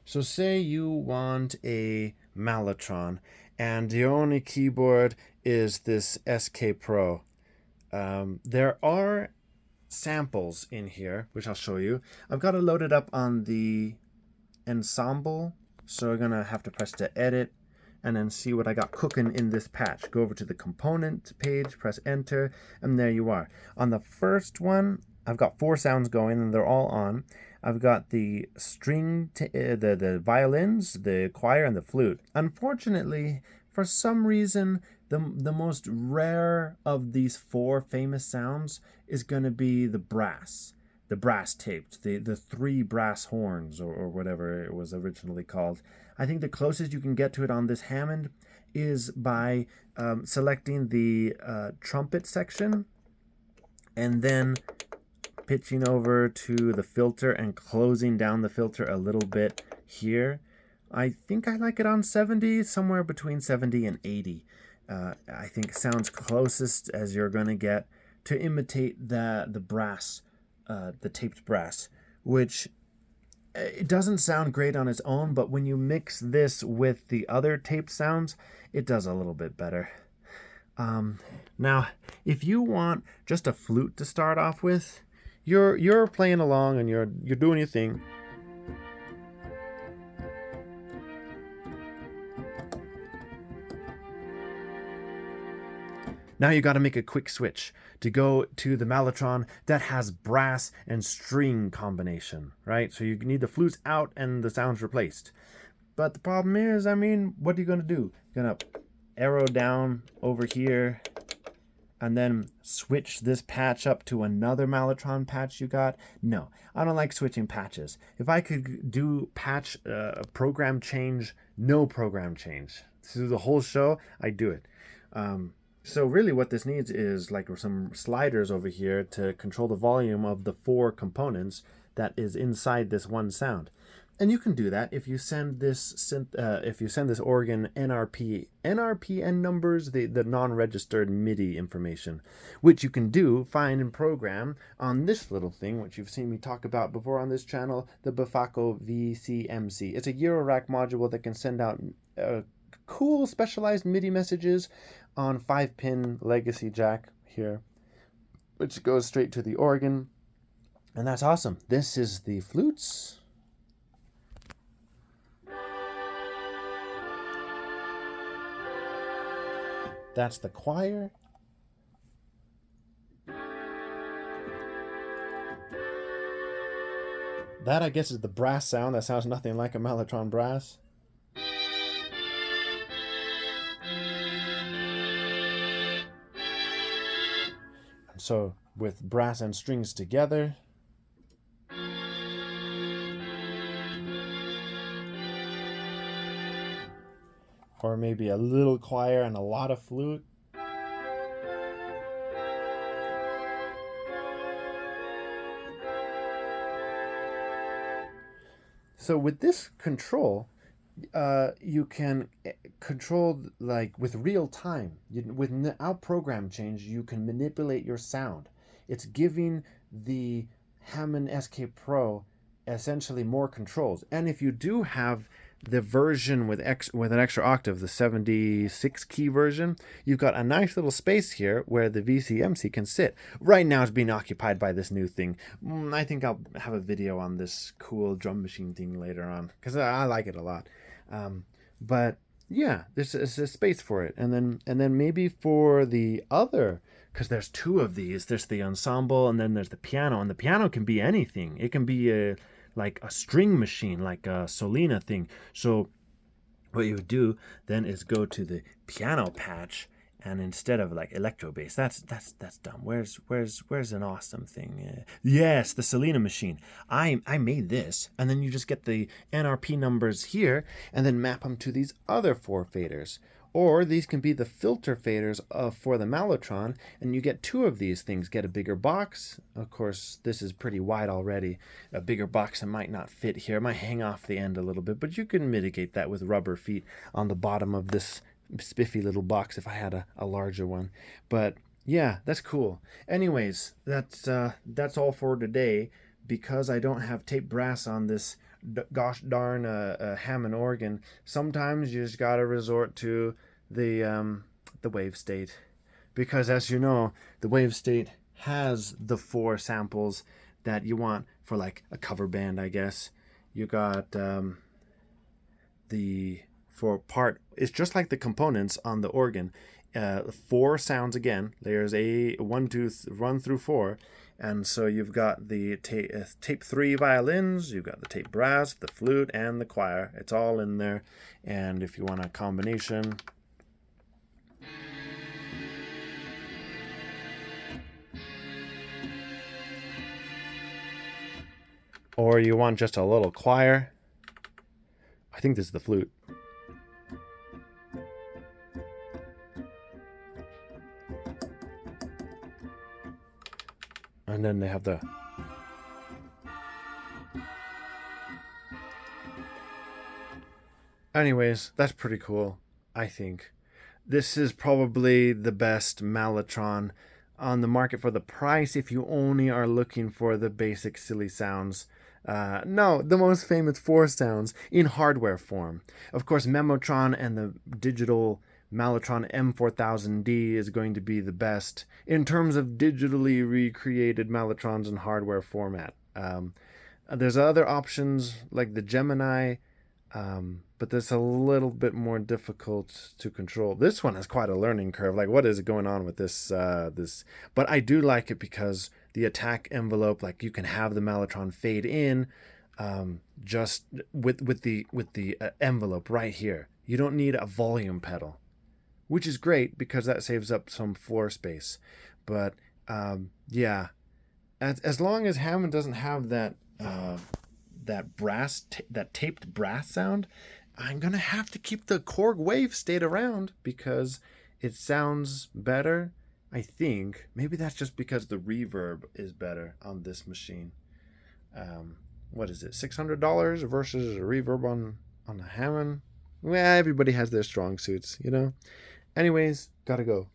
So say you want a Mellotron and the only keyboard is this SK Pro. There are samples in here, which I'll show you. I've got it loaded up on the ensemble, so we're gonna have to press to edit and then see what I got cooking in this patch. Go over to the component page, press enter, and there you are. On the first one, I've got 4 sounds going and they're all on. I've got the the violins, the choir, and the flute. Unfortunately, for some reason, the most rare of these 4 famous sounds is going to be the brass. The brass taped, the 3 brass horns, or whatever it was originally called. I think the closest you can get to it on this Hammond is by selecting the trumpet section and then pitching over to the filter and closing down the filter a little bit here. I think I like it on 70, somewhere between 70 and 80. I think sounds closest as you're going to get to imitate the brass, the taped brass, which it doesn't sound great on its own, but when you mix this with the other taped sounds, it does a little bit better. Now, if you want just a flute to start off with, you're playing along and you're doing your thing. Now you got to make a quick switch to go to the Mellotron that has brass and string combination, right? So you need the flutes out and the sounds replaced. But the problem is, I mean, what are you going to do? You're going to arrow down over here and then switch this patch up to another Mellotron patch you got? No, I don't like switching patches. If I could do patch program change, no program change through the whole show, I'd do it. So really what this needs is like some sliders over here to control the volume of the 4 components that is inside this one sound. And you can do that if you send this organ NRPN numbers, the non-registered MIDI information, which you can find and program on this little thing, which you've seen me talk about before on this channel, the Bafaco VCMC. It's a Eurorack module that can send out cool specialized MIDI messages on 5-pin legacy jack here, which goes straight to the organ, and that's awesome. This is the flutes. That's the choir. That, I guess, is the brass sound. That sounds nothing like a Mellotron brass. So with brass and strings together, or maybe a little choir and a lot of flute. So with this control, you can control like with real time. Without program change, you can manipulate your sound. It's giving the Hammond Sk Pro essentially more controls. And if you do have the version with an extra octave, the 76 key version, you've got a nice little space here where the VCMC can sit. Right now it's being occupied by this new thing. I think I'll have a video on this cool drum machine thing later on because I like it a lot. But yeah, there's a space for it. And then maybe for the other, because there's 2 of these, there's the ensemble and then there's the piano, and the piano can be anything. It can be like a string machine, like a Solina thing. So what you would do then is go to the piano patch, and instead of like electro bass, that's dumb. Where's an awesome thing? Yes, the Solina machine. I made this, and then you just get the NRP numbers here, and then map them to these other 4 faders. Or these can be the filter faders for the Mellotron, and you get 2 of these things. Get a bigger box. Of course, this is pretty wide already. A bigger box that might not fit here. It might hang off the end a little bit, but you can mitigate that with rubber feet on the bottom of this spiffy little box if I had a larger one. But yeah, that's cool. Anyways, that's all for today. Because I don't have tape brass on this gosh darn Hammond organ, sometimes you just gotta resort to the wave state, because as you know, the wave state has the 4 samples that you want for like a cover band, I guess. You got the for part, it's just like the components on the organ. 4 sounds again, layers A 1 2 1 through 4, and so you've got the tape 3 violins, you've got the tape brass, the flute, and the choir. It's all in there. And if you want a combination, or you want just a little choir, I think this is the flute. And then they have the... Anyways, that's pretty cool, I think. This is probably the best Mellotron on the market for the price if you only are looking for the basic silly sounds. No, the most famous 4 sounds in hardware form. Of course, Memotron and the digital Mellotron M4000D is going to be the best in terms of digitally recreated Mellotrons in hardware format. There's other options like the Gemini, but that's a little bit more difficult to control. This one has quite a learning curve. Like, what is going on with this? But I do like it because the attack envelope, like you can have the Mellotron fade in, just with the envelope right here. You don't need a volume pedal, which is great because that saves up some floor space. But yeah, as long as Hammond doesn't have that that taped brass sound, I'm gonna have to keep the Korg wave state around because it sounds better. I think maybe that's just because the reverb is better on this machine. What is it, $600 versus a reverb on a Hammond? Well, everybody has their strong suits, you know. Anyways, gotta go.